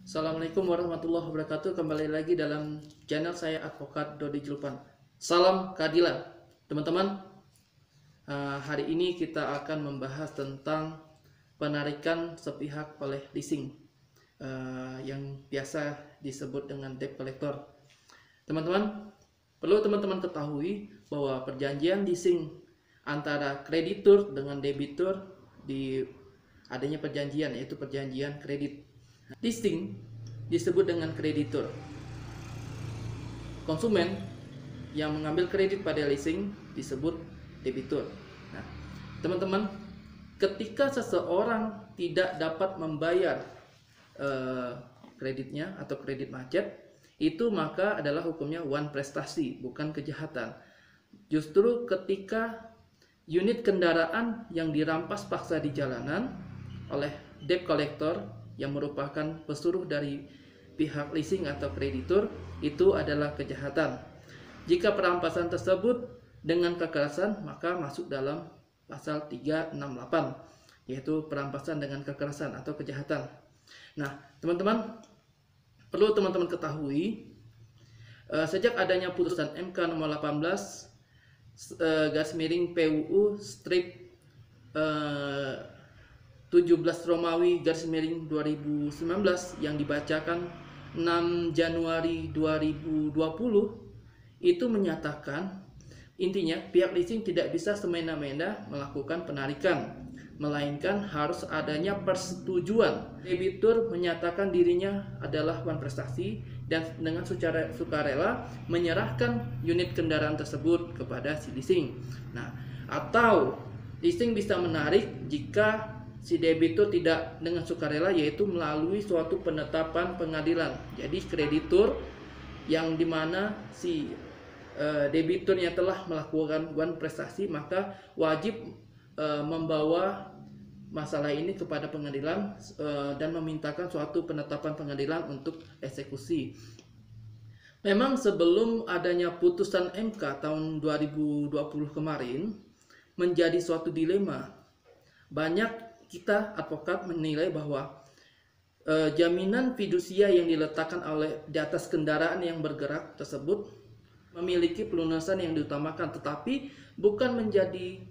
Assalamualaikum warahmatullahi wabarakatuh. Kembali lagi dalam channel saya Advokat Dodi Julpan. Salam keadilan, teman-teman. Hari ini kita akan membahas tentang penarikan sepihak oleh leasing, yang biasa disebut dengan debt collector. Teman-teman, perlu teman-teman ketahui bahwa perjanjian leasing antara kreditur dengan debitur adanya perjanjian, yaitu perjanjian kredit. Leasing disebut dengan kreditur. Konsumen yang mengambil kredit pada leasing disebut debitur. Nah, teman-teman, ketika seseorang tidak dapat membayar kreditnya atau kredit macet, itu maka adalah hukumnya wan prestasi, bukan kejahatan. Justru ketika unit kendaraan yang dirampas paksa di jalanan oleh debt collector yang merupakan pesuruh dari pihak leasing atau kreditur, itu adalah kejahatan. Jika perampasan tersebut dengan kekerasan, maka masuk dalam pasal 368, yaitu perampasan dengan kekerasan atau kejahatan. Nah, teman-teman, perlu teman-teman ketahui, sejak adanya putusan MK nomor 18 PUU strip 17 Romawi _2019 yang dibacakan 6 Januari 2020 itu menyatakan, intinya pihak leasing tidak bisa semena-mena melakukan penarikan, melainkan harus adanya persetujuan. Debitur menyatakan dirinya adalah wan prestasi dan dengan secara sukarela menyerahkan unit kendaraan tersebut kepada si leasing. Nah, atau leasing bisa menarik jika si debitur tidak dengan sukarela, yaitu melalui suatu penetapan pengadilan. Jadi kreditur yang dimana si debiturnya telah melakukan wan prestasi, maka wajib membawa masalah ini kepada pengadilan dan memintakan suatu penetapan pengadilan untuk eksekusi. Memang sebelum adanya putusan MK tahun 2020 kemarin menjadi suatu dilema. Banyak kita advokat menilai bahwa jaminan fidusia yang diletakkan di atas kendaraan yang bergerak tersebut memiliki pelunasan yang diutamakan, tetapi bukan menjadi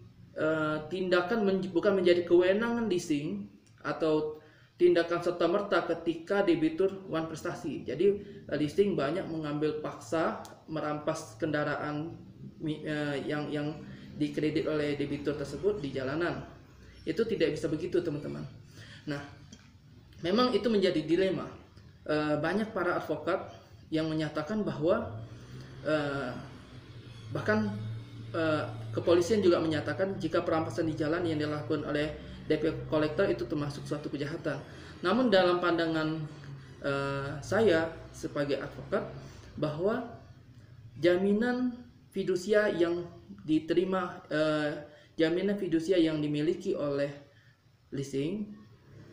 bukan menjadi kewenangan leasing atau tindakan serta-merta ketika debitur wan prestasi. Jadi leasing banyak mengambil paksa merampas kendaraan yang dikredit oleh debitur tersebut di jalanan. Itu tidak bisa begitu, teman-teman. Nah, memang itu menjadi dilema. Banyak para advokat yang menyatakan bahwa bahkan kepolisian juga menyatakan jika perampasan di jalan yang dilakukan oleh debt collector itu termasuk suatu kejahatan. Namun dalam pandangan saya sebagai advokat, bahwa jaminan fidusia yang diterima, jaminan fidusia yang dimiliki oleh leasing,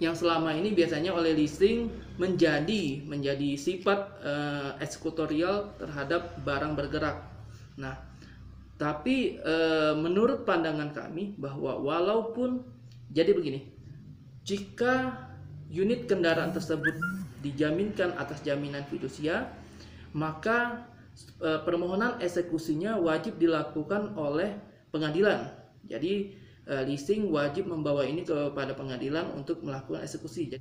yang selama ini biasanya oleh leasing menjadi sifat eksekutorial terhadap barang bergerak. Nah, tapi menurut pandangan kami bahwa walaupun jadi begini, jika unit kendaraan tersebut dijaminkan atas jaminan fidusia, maka permohonan eksekusinya wajib dilakukan oleh pengadilan. Jadi leasing wajib membawa ini kepada pengadilan untuk melakukan eksekusi.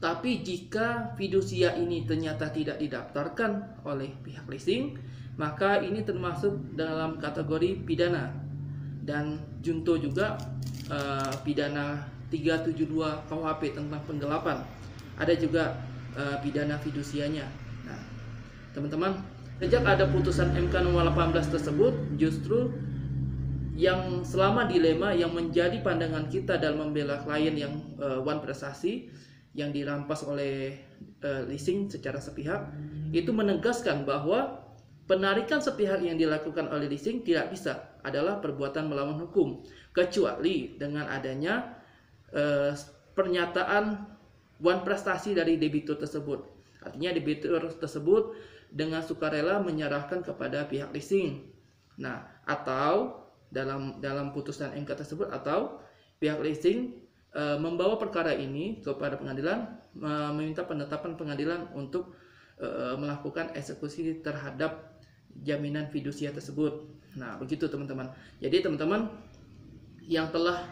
Tapi jika fidusia ini ternyata tidak didaftarkan oleh pihak leasing, maka ini termasuk dalam kategori pidana, dan junto juga pidana 372 KUHP tentang penggelapan. Ada juga pidana fidusianya. Nah, teman-teman, sejak ada putusan MK nomor 18 tersebut, justru yang selama dilema yang menjadi pandangan kita dalam membela klien yang wan prestasi yang dirampas oleh leasing secara sepihak, itu menegaskan bahwa penarikan sepihak yang dilakukan oleh leasing tidak bisa, adalah perbuatan melawan hukum, kecuali dengan adanya pernyataan wan prestasi dari debitur tersebut. Artinya debitur tersebut dengan sukarela menyerahkan kepada pihak leasing. Nah, atau dalam putusan MK tersebut, atau pihak leasing membawa perkara ini kepada pengadilan, meminta penetapan pengadilan untuk melakukan eksekusi terhadap jaminan fidusia tersebut. Nah, begitu teman-teman. Jadi teman-teman yang telah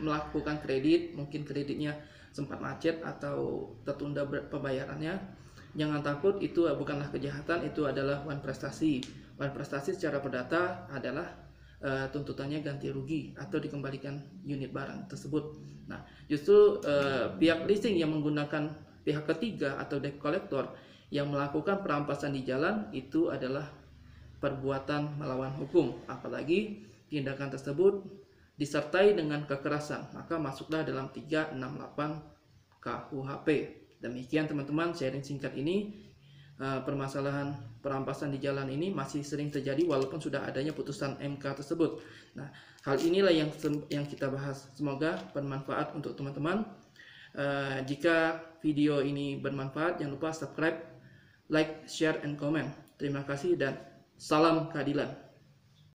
melakukan kredit, mungkin kreditnya sempat macet atau tertunda pembayarannya, jangan takut, itu bukanlah kejahatan, itu adalah wan prestasi. Wan prestasi secara perdata adalah tuntutannya ganti rugi atau dikembalikan unit barang tersebut. Nah, justru pihak leasing yang menggunakan pihak ketiga atau debt collector yang melakukan perampasan di jalan itu adalah perbuatan melawan hukum, apalagi tindakan tersebut disertai dengan kekerasan, maka masuklah dalam 368 KUHP. Demikian teman-teman sharing singkat ini. Permasalahan perampasan di jalan ini masih sering terjadi walaupun sudah adanya putusan MK tersebut. Nah, hal inilah yang kita bahas. Semoga bermanfaat untuk teman-teman. Jika video ini bermanfaat, jangan lupa subscribe, like, share, and comment. Terima kasih dan salam keadilan.